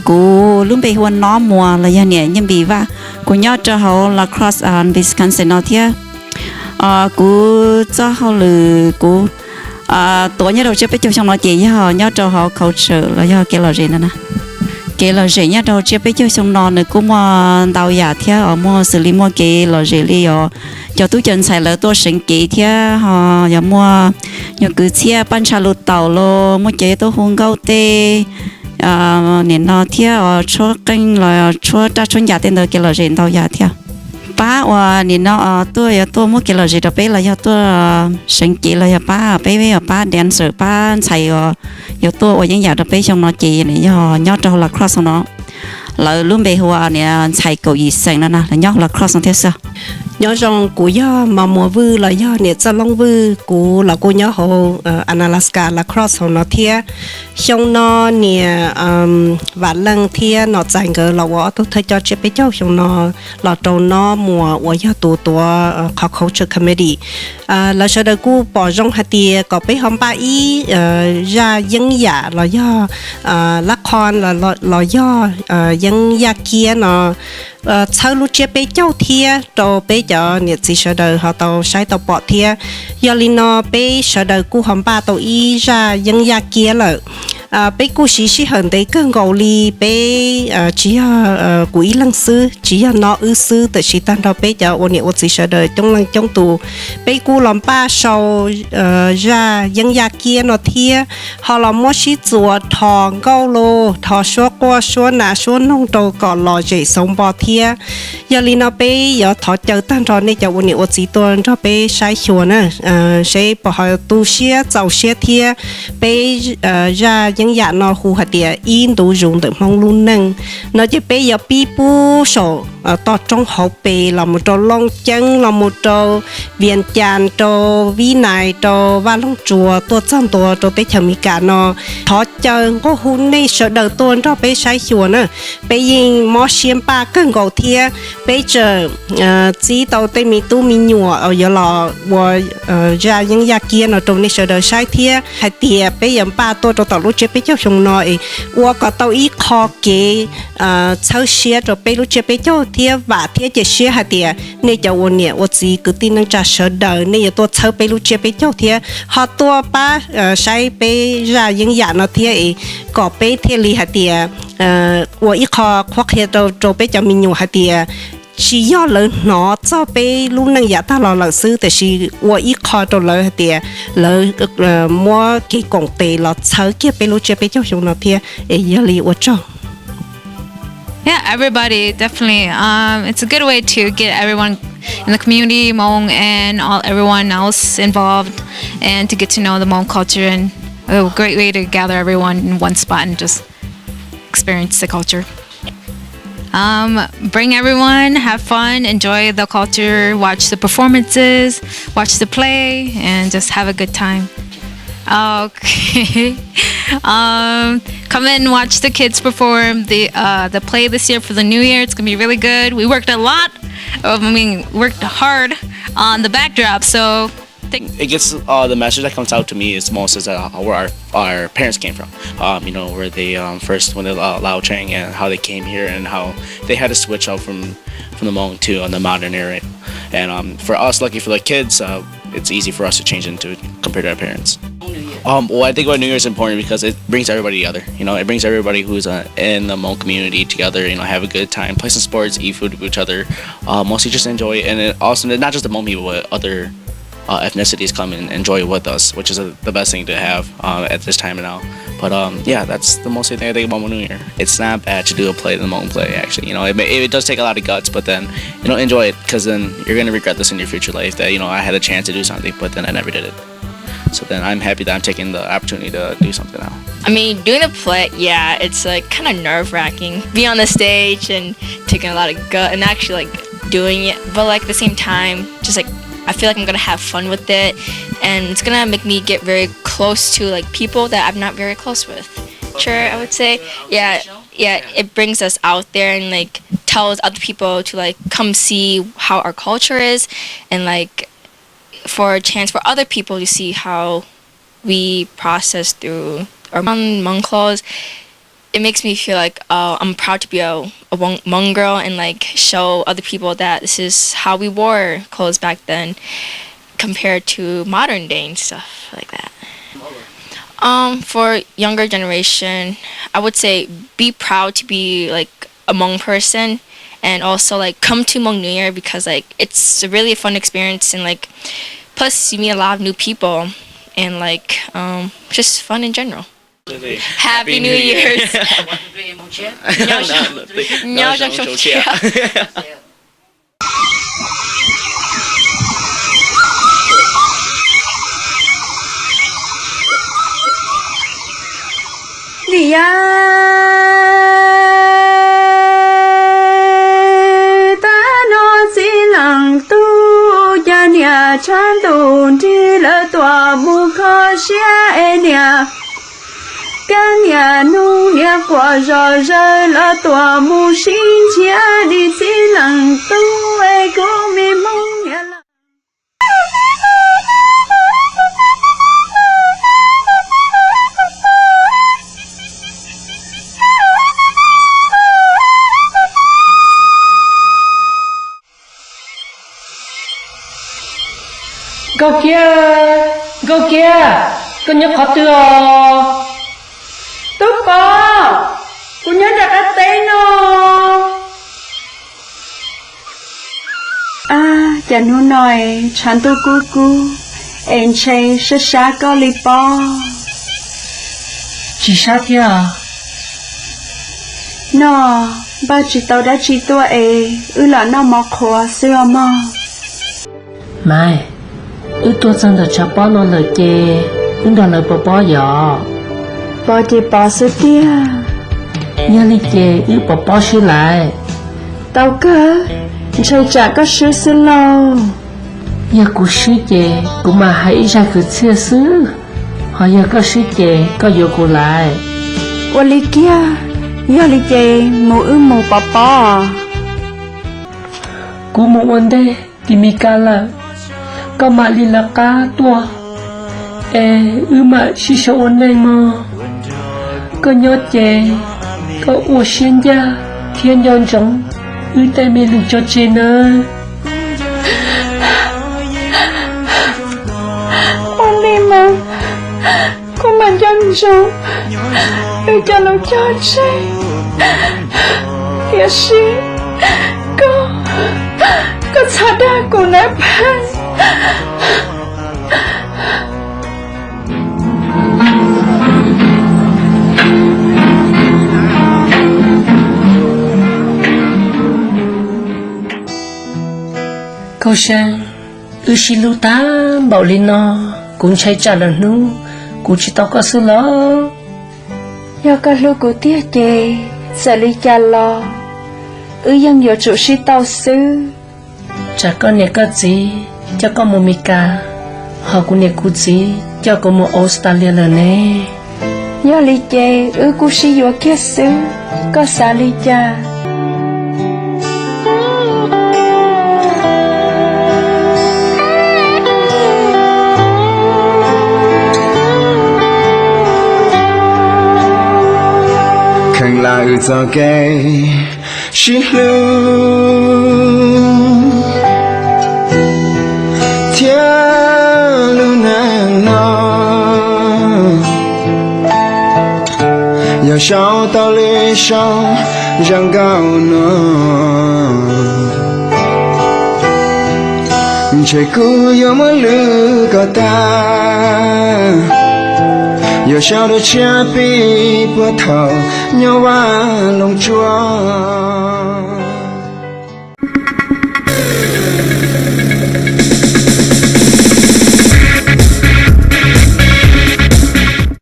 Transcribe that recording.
cú lúc bây huân nó mùa là do nhẹ nhưng bị va cú nhớ cho họ là cross Wisconsin nó thế cú cho họ lử cú tuổi nhớ đầu chưa biết cho trong nó chỉ họ nhớ cho họ culture là do cái là gì nữa nè cái là gì nhá đâu chưa biết cho xong nó nữa cũng mà đào giả thế ở mua xử lý mua cái là gì li ở cho tôi chân xài là tôi sinh kỹ thế họ giờ mua nhớ cứ chia ban trà lụt tàu lo mua chế tôi hung gạo tê nên nó thế ở chỗ kênh là chỗ ta chuyên gia tên đó cái là gì đào giả thế ba và nên nó tôi mua cái là gì đó bé là do tôi sinh kỹ là ba bé ba dancer ba xài giờ tôi ở những nhà đó bé trong nó chỉ này do nhớ cho là cross nó là luôn bé hoa này xài cầu gì xanh nó nè là nhớ là cross thế sao nhớ rằng của do mà mùa vư là do nhiệt sa long vư của là cô nhớ hồ Alaska là cross hồ nó thia xong nó nè và lần thia nó dành cái là vợ tôi thấy cho chế bé cháu xong nó là trâu nó mùa của do tụ culture committee là sau đó cô bỏ trong hạt tiền có bé hôm ba ý ra dân giả là do lá con là do dân giả kia nó sau lúc chế bé cháu thia rồi bé cho nhiệt gì sau đó họ tàu sai tàu bỏ thia do li nó bé sau đó cô hôm ba tàu ý ra dân giả kia là bé cô sĩ hơn đấy cơn gầu li bé chỉ quý lăng sư chỉ nó ư sư tại sĩ tan đó bé cho ôn nhiệt gì sau đó trong lăng trong tù bé cô làm ba sau ra dân giả kia nó thia họ làm mua sĩ chùa thò gầu lô thò xóa qua xóa nà xóa nông trâu còn lò dậy sống bò thia giờ li nó bé giờ thọ chờ tan rồi nên cho ôn nhiệt gì tuần cho bé sai chùa nè sẽ bỏ họ tu xía giàu xía thia bé ra dân giả nó hù hạt địa in đủ dùng được mong luôn nâng nó chỉ bây giờ pi pu sổ to trong hậu bề là một trò long chân là một trò viên tràn trò vi này trò va long chùa tua trăm tua trò tế chậm cả nó thọ chờ có hun này sợ đầu tuần cho bé sai chùa nữa bé yên mò xiêm ba cơn gầu thia bé chờ chỉ tàu tây mi tu mi nhùa ở giờ lò ra những gia kia nó trong này sợ đầu sai thia hạt địa bé giờ ba tua trò tàu lúc chế bé cháu trong nói và có tàu ít khó kế sau xe rồi bé lúc chế bé cháu thia và thia chế xe hạt địa nên cho ôn nhẹ và chỉ cứ tin năng trả sợ đời nên tôi sau bé lúc chế bé cháu thia họ tua ba sai bé ra những dạng nó thia có bé thia li hạt địa và ít khó khó khăn rồi bé cho mình nhiều hạt địa chỉ do lớn nó cho bé lúc năng giả ta là sưแต่是我一看到了的了摸给工地了车给bé lúc chế bé cho chúng nó thia也里我找 Yeah, everybody definitely. It's a good way to get everyone in the community, Hmong, and everyone else involved, and to get to know the Hmong culture, and a great way to gather everyone in one spot and just experience the culture. Bring everyone, have fun, enjoy the culture, watch the performances, watch the play, and just have a good time. Okay. Come in and watch the kids perform the play this year for the New Year. It's gonna be really good. We worked a lot. Worked hard on the backdrop. So it gets the message that comes out to me is most is where our parents came from. Where they first when they Lao Chang and how they came here and how they had to switch out from the Hmong to the modern era. And for us, lucky for the kids, it's easy for us to change into compared to our parents. Well, I think about New Year is important because it brings everybody together. It brings everybody who's in the Hmong community together. Have a good time, play some sports, eat food with each other. Mostly just enjoy it, and it also not just the Hmong people, but other ethnicities come and enjoy with us, which is the best thing to have at this time now. But yeah, that's the most thing I think about New Year. It's not bad to do a play, the Hmong play. Actually, it does take a lot of guts, but then enjoy it because then you're gonna regret this in your future life that I had a chance to do something, but then I never did it. So then I'm happy that I'm taking the opportunity to do something now. I mean, doing a play, yeah, it's like kind of nerve-wracking. Being on the stage and taking a lot of gut and actually like doing it, but like at the same time, just like I feel like I'm gonna have fun with it, and it's gonna make me get very close to like people that I'm not very close with. Sure, I would say, yeah, it brings us out there and like tells other people to like come see how our culture is, and like for a chance for other people to see how we process through our Hmong clothes. it makes me feel like I'm proud to be a Hmong girl and like show other people that this is how we wore clothes back then compared to modern day and stuff like that. For younger generation, I would say be proud to be like a Hmong person, and also like come to Hmong New Year because like it's really a fun experience, and like plus you meet a lot of new people and like just fun in general. Happy New Year's. 鸟想手气啊。你呀，大脑子冷都呀呀，传统的了多不可写呀，干呀农呀过热热了多不新鲜的子冷都爱过没梦呀了。Go kia, con nhớ khó chưa? Tốt con nhớ ra cái tên nó. Chả nó nói chẳng tôi cu, em chơi sẽ xa có lý bò. Chỉ sao thế à? Nó, ba chị tao đã chỉ tôi là nó mọc khó xưa mà. Mai, tôi chân được cho bó nó lời chê, đó lời bó giỏ. Bò chị bò sư tia. Nhớ lý chê, bó sư lại. Tao cơ, chơi chả có sư sư lâu. Nhớ cụ sư chê, cụ mà hãy ra cứ xưa sư. Họ nhớ có sư chê, có dụ cụ lại. Ủa lý kia, nhớ lý chê, mù bò. Cụ mù ổn đây, thì mi ca là. Có mà lý là cá tua. Mà sư sổ ổn đây mà. Có nhớ chê, có ủa xuyên gia, thiên nhân giống. Tay mê lục cho chê nơ. Ôn đi mà. Cô mà dân giống. Cho nó cho chê. Kìa xí. Có xa đa cô nè bạn. Câu sang, xin lưu tá bảo lên nó, cũng chạy trả lần nu, cũng chỉ tao có sự lo. Do có lưu của tia chê, sẽ lý cha lo. Dân dụ chủ sĩ tao sư. Chả có nè có gì, cho có một mì ca, họ cũng nè cụ gì, cho có một Australia là nè. Do lý chê, cụ sĩ dụ kia sư, có xa lý cha. khang là cho cái xin lưu thiên lưu nàng nó giờ sao tao lấy sao răng cao nó trời cứ yêu mới lưu cả ta giờ sao được chia bi bữa thầu nhau qua lòng chúa